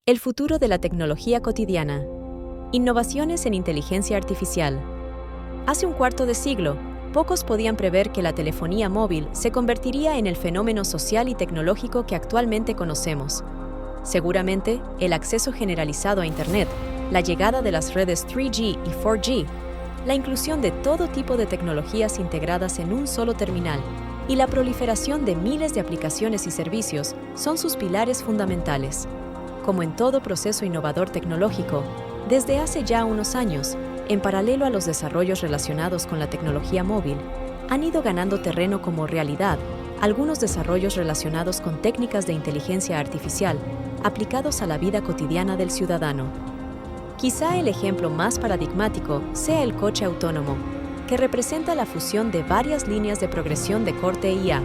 El futuro de la tecnología cotidiana. Innovaciones en inteligencia artificial. Hace un cuarto de siglo, pocos podían prever que la telefonía móvil se convertiría en el fenómeno social y tecnológico que actualmente conocemos. Seguramente, el acceso generalizado a Internet, la llegada de las redes 3G y 4G, la inclusión de todo tipo de tecnologías integradas en un solo terminal y la proliferación de miles de aplicaciones y servicios son sus pilares fundamentales. Como en todo proceso innovador tecnológico, desde hace ya unos años, en paralelo a los desarrollos relacionados con la tecnología móvil, han ido ganando terreno como realidad algunos desarrollos relacionados con técnicas de inteligencia artificial aplicados a la vida cotidiana del ciudadano. Quizá el ejemplo más paradigmático sea el coche autónomo, que representa la fusión de varias líneas de progresión de corte IA.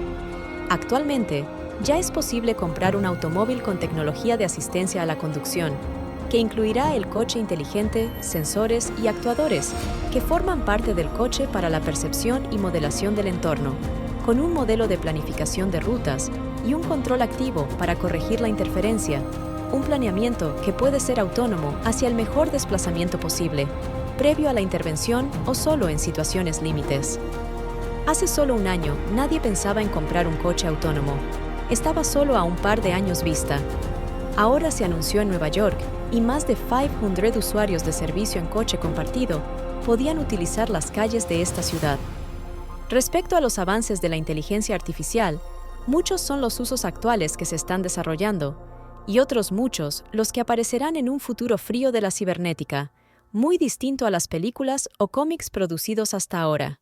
Actualmente, ya es posible comprar un automóvil con tecnología de asistencia a la conducción, que incluirá el coche inteligente, sensores y actuadores que forman parte del coche para la percepción y modelación del entorno, con un modelo de planificación de rutas y un control activo para corregir la interferencia, un planeamiento que puede ser autónomo hacia el mejor desplazamiento posible, previo a la intervención o solo en situaciones límites. Hace solo un año, nadie pensaba en comprar un coche autónomo. Estaba solo a un par de años vista. Ahora se anunció en Nueva York y más de 500 usuarios de servicio en coche compartido podían utilizar las calles de esta ciudad. Respecto a los avances de la inteligencia artificial, muchos son los usos actuales que se están desarrollando y otros muchos los que aparecerán en un futuro frío de la cibernética, muy distinto a las películas o cómics producidos hasta ahora.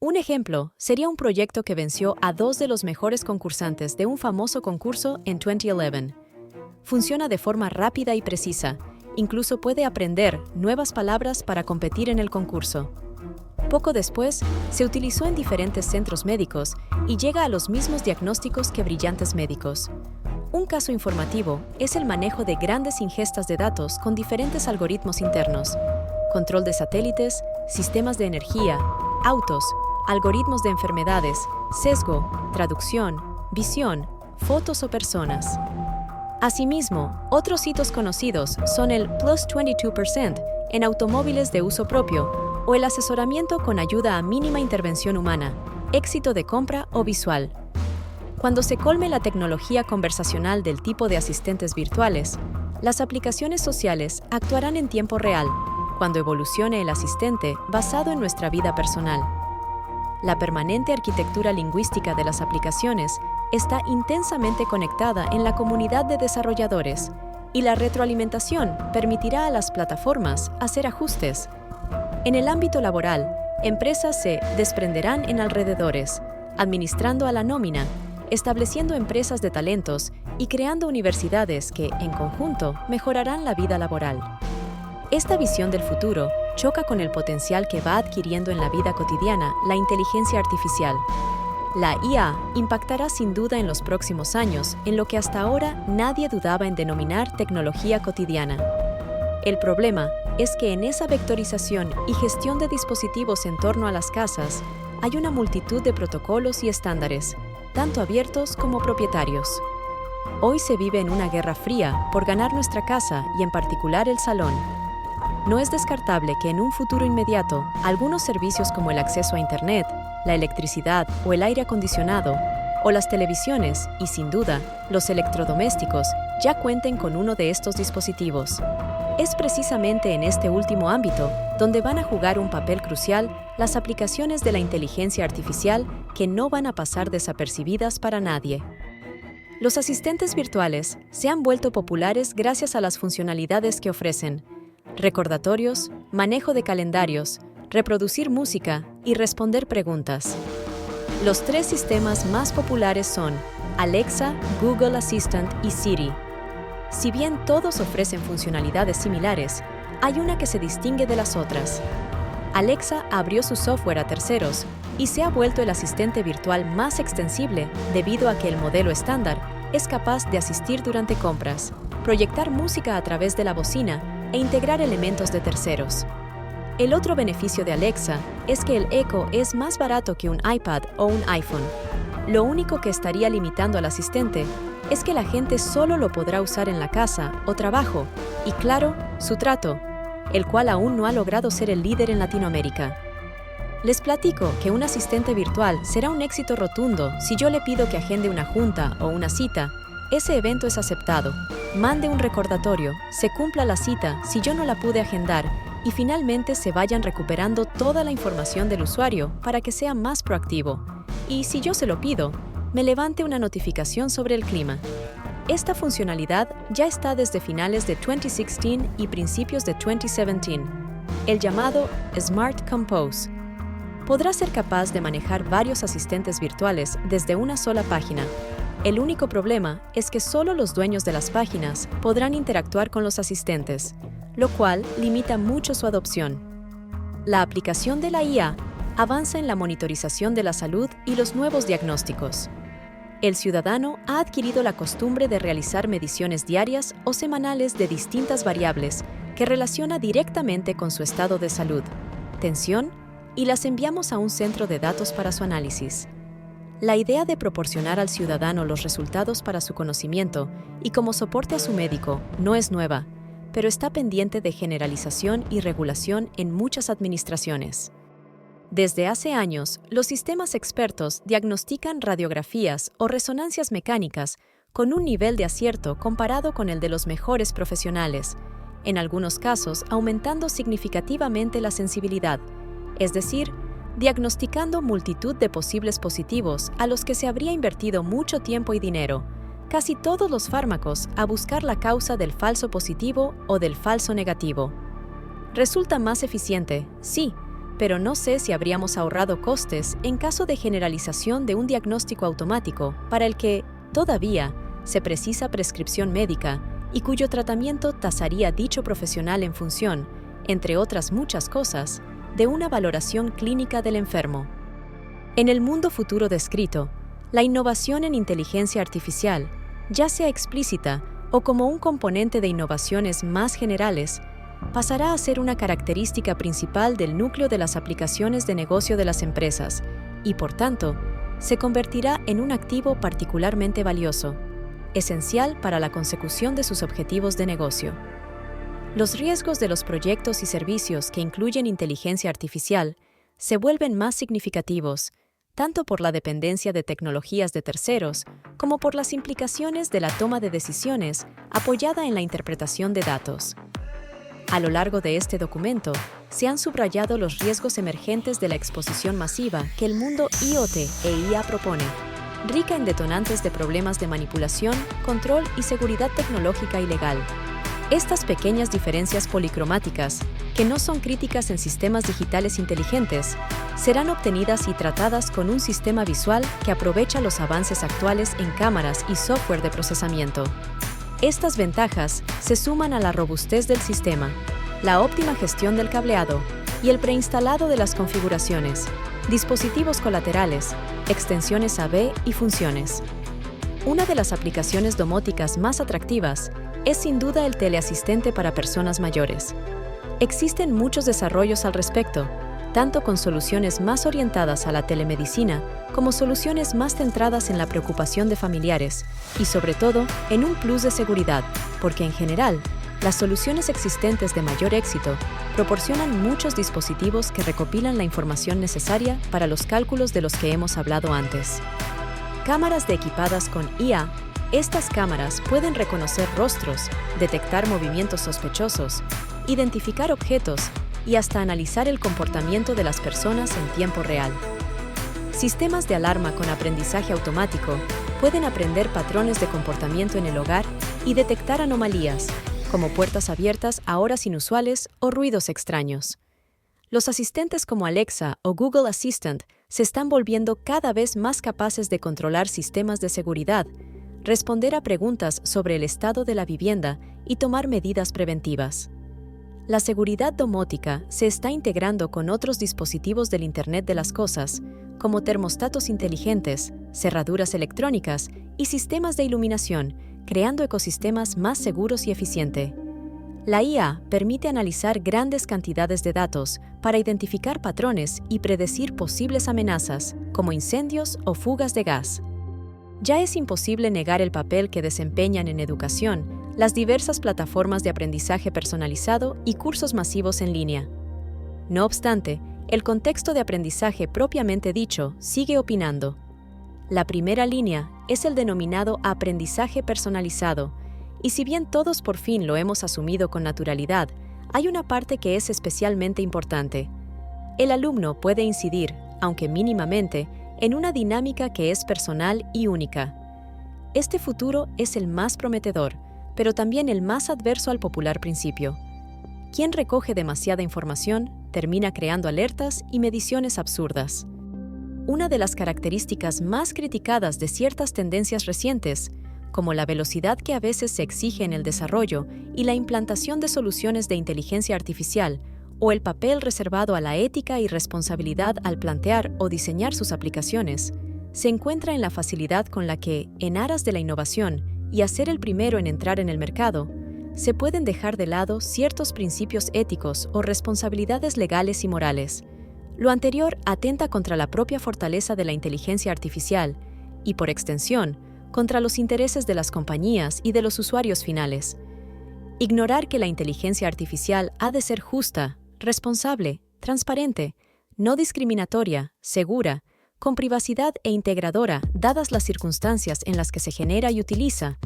Un ejemplo sería un proyecto que venció a dos de los mejores concursantes de un famoso concurso en 2011. Funciona de forma rápida y precisa, incluso puede aprender nuevas palabras para competir en el concurso. Poco después, se utilizó en diferentes centros médicos y llega a los mismos diagnósticos que brillantes médicos. Un caso informativo es el manejo de grandes ingestas de datos con diferentes algoritmos internos, control de satélites, sistemas de energía, autos, algoritmos de enfermedades, sesgo, traducción, visión, fotos o personas. Asimismo, otros hitos conocidos son el Plus 22% en automóviles de uso propio o el asesoramiento con ayuda a mínima intervención humana, éxito de compra o visual. Cuando se colme la tecnología conversacional del tipo de asistentes virtuales, las aplicaciones sociales actuarán en tiempo real, cuando evolucione el asistente basado en nuestra vida personal. La permanente arquitectura lingüística de las aplicaciones está intensamente conectada en la comunidad de desarrolladores y la retroalimentación permitirá a las plataformas hacer ajustes. En el ámbito laboral, empresas se desprenderán en alrededores, administrando a la nómina, estableciendo empresas de talentos y creando universidades que, en conjunto, mejorarán la vida laboral. Esta visión del futuro choca con el potencial que va adquiriendo en la vida cotidiana la inteligencia artificial. La IA impactará sin duda en los próximos años en lo que hasta ahora nadie dudaba en denominar tecnología cotidiana. El problema es que en esa vectorización y gestión de dispositivos en torno a las casas hay una multitud de protocolos y estándares, tanto abiertos como propietarios. Hoy se vive en una guerra fría por ganar nuestra casa y en particular el salón. No es descartable que en un futuro inmediato, algunos servicios como el acceso a Internet, la electricidad o el aire acondicionado, o las televisiones y, sin duda, los electrodomésticos, ya cuenten con uno de estos dispositivos. Es precisamente en este último ámbito donde van a jugar un papel crucial las aplicaciones de la inteligencia artificial que no van a pasar desapercibidas para nadie. Los asistentes virtuales se han vuelto populares gracias a las funcionalidades que ofrecen: recordatorios, manejo de calendarios, reproducir música y responder preguntas. Los tres sistemas más populares son Alexa, Google Assistant y Siri. Si bien todos ofrecen funcionalidades similares, hay una que se distingue de las otras. Alexa abrió su software a terceros y se ha vuelto el asistente virtual más extensible debido a que el modelo estándar es capaz de asistir durante compras, proyectar música a través de la bocina e integrar elementos de terceros. El otro beneficio de Alexa es que el Echo es más barato que un iPad o un iPhone. Lo único que estaría limitando al asistente es que la gente solo lo podrá usar en la casa o trabajo, y claro, su trato, el cual aún no ha logrado ser el líder en Latinoamérica. Les platico que un asistente virtual será un éxito rotundo si yo le pido que agende una junta o una cita. Ese evento es aceptado, mande un recordatorio, se cumpla la cita si yo no la pude agendar y finalmente se vayan recuperando toda la información del usuario para que sea más proactivo. Y si yo se lo pido, me levante una notificación sobre el clima. Esta funcionalidad ya está desde finales de 2016 y principios de 2017, el llamado Smart Compose. Podrá ser capaz de manejar varios asistentes virtuales desde una sola página. El único problema es que solo los dueños de las páginas podrán interactuar con los asistentes, lo cual limita mucho su adopción. La aplicación de la IA avanza en la monitorización de la salud y los nuevos diagnósticos. El ciudadano ha adquirido la costumbre de realizar mediciones diarias o semanales de distintas variables que relaciona directamente con su estado de salud, tensión, y las enviamos a un centro de datos para su análisis. La idea de proporcionar al ciudadano los resultados para su conocimiento y como soporte a su médico no es nueva, pero está pendiente de generalización y regulación en muchas administraciones. Desde hace años, los sistemas expertos diagnostican radiografías o resonancias mecánicas con un nivel de acierto comparado con el de los mejores profesionales, en algunos casos aumentando significativamente la sensibilidad, es decir, diagnosticando multitud de posibles positivos a los que se habría invertido mucho tiempo y dinero, casi todos los fármacos, a buscar la causa del falso positivo o del falso negativo. Resulta más eficiente, sí, pero no sé si habríamos ahorrado costes en caso de generalización de un diagnóstico automático para el que, todavía, se precisa prescripción médica y cuyo tratamiento tasaría dicho profesional en función, entre otras muchas cosas, de una valoración clínica del enfermo. En el mundo futuro descrito, la innovación en inteligencia artificial, ya sea explícita o como un componente de innovaciones más generales, pasará a ser una característica principal del núcleo de las aplicaciones de negocio de las empresas y, por tanto, se convertirá en un activo particularmente valioso, esencial para la consecución de sus objetivos de negocio. Los riesgos de los proyectos y servicios que incluyen inteligencia artificial se vuelven más significativos, tanto por la dependencia de tecnologías de terceros como por las implicaciones de la toma de decisiones apoyada en la interpretación de datos. A lo largo de este documento, se han subrayado los riesgos emergentes de la exposición masiva que el mundo IoT e IA propone, rica en detonantes de problemas de manipulación, control y seguridad tecnológica y legal. Estas pequeñas diferencias policromáticas, que no son críticas en sistemas digitales inteligentes, serán obtenidas y tratadas con un sistema visual que aprovecha los avances actuales en cámaras y software de procesamiento. Estas ventajas se suman a la robustez del sistema, la óptima gestión del cableado y el preinstalado de las configuraciones, dispositivos colaterales, extensiones AB y funciones. Una de las aplicaciones domóticas más atractivas es sin duda el teleasistente para personas mayores. Existen muchos desarrollos al respecto, tanto con soluciones más orientadas a la telemedicina como soluciones más centradas en la preocupación de familiares y, sobre todo, en un plus de seguridad, porque en general, las soluciones existentes de mayor éxito proporcionan muchos dispositivos que recopilan la información necesaria para los cálculos de los que hemos hablado antes. Cámaras equipadas con IA. Estas cámaras pueden reconocer rostros, detectar movimientos sospechosos, identificar objetos y hasta analizar el comportamiento de las personas en tiempo real. Sistemas de alarma con aprendizaje automático pueden aprender patrones de comportamiento en el hogar y detectar anomalías, como puertas abiertas a horas inusuales o ruidos extraños. Los asistentes como Alexa o Google Assistant se están volviendo cada vez más capaces de controlar sistemas de seguridad, responder a preguntas sobre el estado de la vivienda y tomar medidas preventivas. La seguridad domótica se está integrando con otros dispositivos del Internet de las Cosas, como termostatos inteligentes, cerraduras electrónicas y sistemas de iluminación, creando ecosistemas más seguros y eficientes. La IA permite analizar grandes cantidades de datos para identificar patrones y predecir posibles amenazas, como incendios o fugas de gas. Ya es imposible negar el papel que desempeñan en educación las diversas plataformas de aprendizaje personalizado y cursos masivos en línea. No obstante, el contexto de aprendizaje propiamente dicho sigue opinando. La primera línea es el denominado aprendizaje personalizado, y si bien todos por fin lo hemos asumido con naturalidad, hay una parte que es especialmente importante. El alumno puede incidir, aunque mínimamente, en una dinámica que es personal y única. Este futuro es el más prometedor, pero también el más adverso al popular principio. Quien recoge demasiada información termina creando alertas y mediciones absurdas. Una de las características más criticadas de ciertas tendencias recientes, como la velocidad que a veces se exige en el desarrollo y la implantación de soluciones de inteligencia artificial, o el papel reservado a la ética y responsabilidad al plantear o diseñar sus aplicaciones, se encuentra en la facilidad con la que, en aras de la innovación y a ser el primero en entrar en el mercado, se pueden dejar de lado ciertos principios éticos o responsabilidades legales y morales. Lo anterior atenta contra la propia fortaleza de la inteligencia artificial y, por extensión, contra los intereses de las compañías y de los usuarios finales. Ignorar que la inteligencia artificial ha de ser justa, responsable, transparente, no discriminatoria, segura, con privacidad e integradora dadas las circunstancias en las que se genera y utiliza,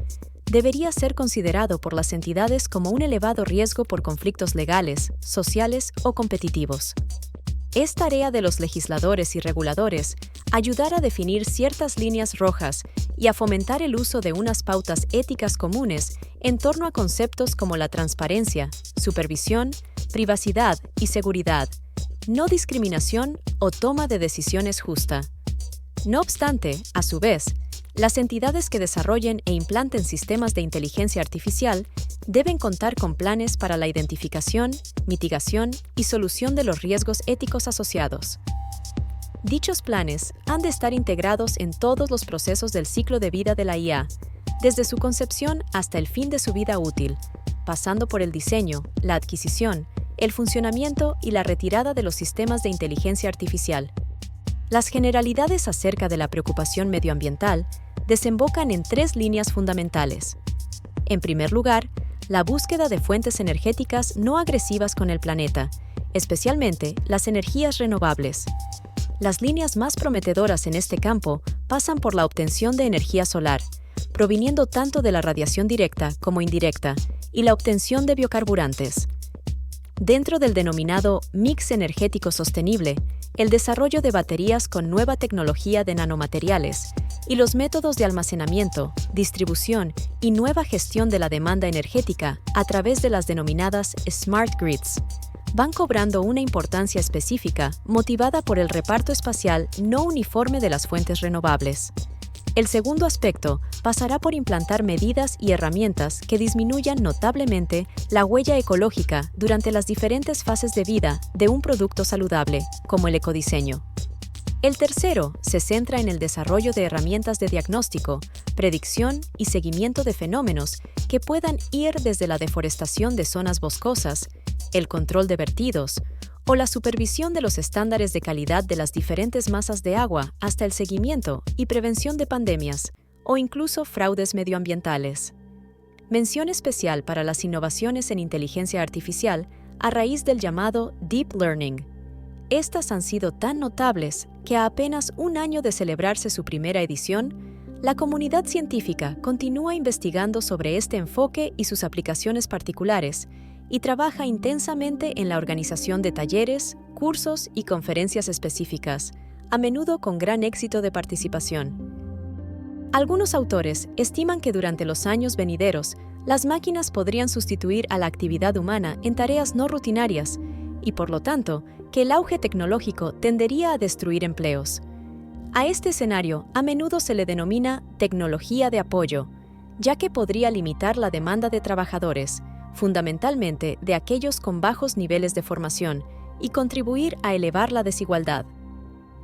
debería ser considerado por las entidades como un elevado riesgo por conflictos legales, sociales o competitivos. Es tarea de los legisladores y reguladores ayudar a definir ciertas líneas rojas y a fomentar el uso de unas pautas éticas comunes en torno a conceptos como la transparencia, supervisión, privacidad y seguridad, no discriminación o toma de decisiones justa. No obstante, a su vez, las entidades que desarrollen e implanten sistemas de inteligencia artificial deben contar con planes para la identificación, mitigación y solución de los riesgos éticos asociados. Dichos planes han de estar integrados en todos los procesos del ciclo de vida de la IA, desde su concepción hasta el fin de su vida útil, pasando por el diseño, la adquisición, el funcionamiento y la retirada de los sistemas de inteligencia artificial. Las generalidades acerca de la preocupación medioambiental desembocan en 3 líneas fundamentales. En primer lugar, la búsqueda de fuentes energéticas no agresivas con el planeta, especialmente las energías renovables. Las líneas más prometedoras en este campo pasan por la obtención de energía solar, proviniendo tanto de la radiación directa como indirecta, y la obtención de biocarburantes. Dentro del denominado mix energético sostenible, el desarrollo de baterías con nueva tecnología de nanomateriales y los métodos de almacenamiento, distribución y nueva gestión de la demanda energética a través de las denominadas smart grids van cobrando una importancia específica motivada por el reparto espacial no uniforme de las fuentes renovables. El segundo aspecto pasará por implantar medidas y herramientas que disminuyan notablemente la huella ecológica durante las diferentes fases de vida de un producto saludable, como el ecodiseño. El tercero se centra en el desarrollo de herramientas de diagnóstico, predicción y seguimiento de fenómenos que puedan ir desde la deforestación de zonas boscosas, el control de vertidos, o la supervisión de los estándares de calidad de las diferentes masas de agua hasta el seguimiento y prevención de pandemias, o incluso fraudes medioambientales. Mención especial para las innovaciones en inteligencia artificial a raíz del llamado Deep Learning. Estas han sido tan notables que a apenas un año de celebrarse su primera edición, la comunidad científica continúa investigando sobre este enfoque y sus aplicaciones particulares, y trabaja intensamente en la organización de talleres, cursos y conferencias específicas, a menudo con gran éxito de participación. Algunos autores estiman que durante los años venideros, las máquinas podrían sustituir a la actividad humana en tareas no rutinarias y, por lo tanto, que el auge tecnológico tendería a destruir empleos. A este escenario a menudo se le denomina tecnología de apoyo, ya que podría limitar la demanda de trabajadores, fundamentalmente de aquellos con bajos niveles de formación, y contribuir a elevar la desigualdad.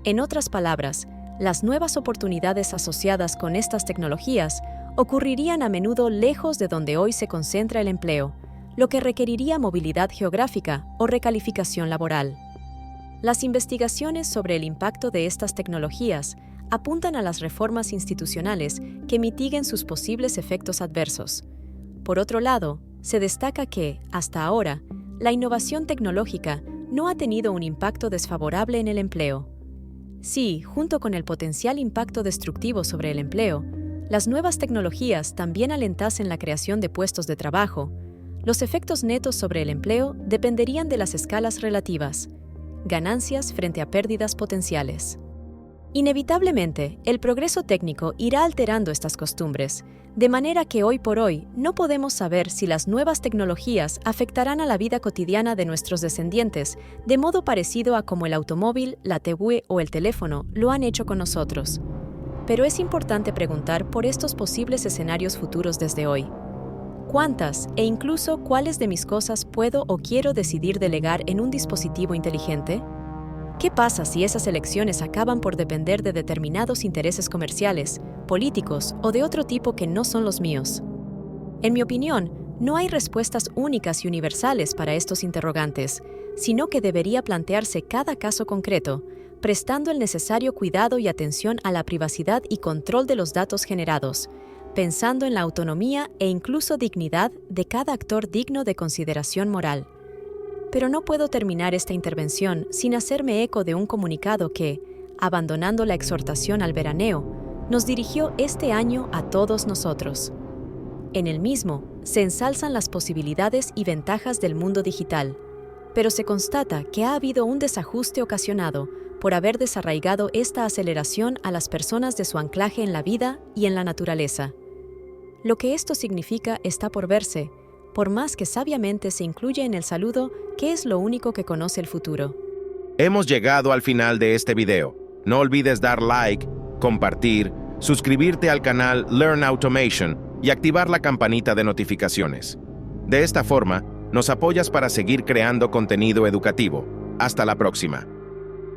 En otras palabras, las nuevas oportunidades asociadas con estas tecnologías ocurrirían a menudo lejos de donde hoy se concentra el empleo, lo que requeriría movilidad geográfica o recalificación laboral. Las investigaciones sobre el impacto de estas tecnologías apuntan a las reformas institucionales que mitiguen sus posibles efectos adversos. Por otro lado, se destaca que, hasta ahora, la innovación tecnológica no ha tenido un impacto desfavorable en el empleo. Sí, junto con el potencial impacto destructivo sobre el empleo, las nuevas tecnologías también alentasen la creación de puestos de trabajo, los efectos netos sobre el empleo dependerían de las escalas relativas, ganancias frente a pérdidas potenciales. Inevitablemente, el progreso técnico irá alterando estas costumbres, de manera que hoy por hoy no podemos saber si las nuevas tecnologías afectarán a la vida cotidiana de nuestros descendientes de modo parecido a como el automóvil, la TV o el teléfono lo han hecho con nosotros. Pero es importante preguntar por estos posibles escenarios futuros desde hoy. ¿Cuántas e incluso cuáles de mis cosas puedo o quiero decidir delegar en un dispositivo inteligente? ¿Qué pasa si esas elecciones acaban por depender de determinados intereses comerciales, políticos o de otro tipo que no son los míos? En mi opinión, no hay respuestas únicas y universales para estos interrogantes, sino que debería plantearse cada caso concreto, prestando el necesario cuidado y atención a la privacidad y control de los datos generados, pensando en la autonomía e incluso dignidad de cada actor digno de consideración moral. Pero no puedo terminar esta intervención sin hacerme eco de un comunicado que, abandonando la exhortación al veraneo, nos dirigió este año a todos nosotros. En el mismo, se ensalzan las posibilidades y ventajas del mundo digital, pero se constata que ha habido un desajuste ocasionado por haber desarraigado esta aceleración a las personas de su anclaje en la vida y en la naturaleza. Lo que esto significa está por verse, por más que sabiamente se incluye en el saludo que es lo único que conoce el futuro. Hemos llegado al final de este video. No olvides dar like, compartir, suscribirte al canal Learn Automation y activar la campanita de notificaciones. De esta forma, nos apoyas para seguir creando contenido educativo. Hasta la próxima.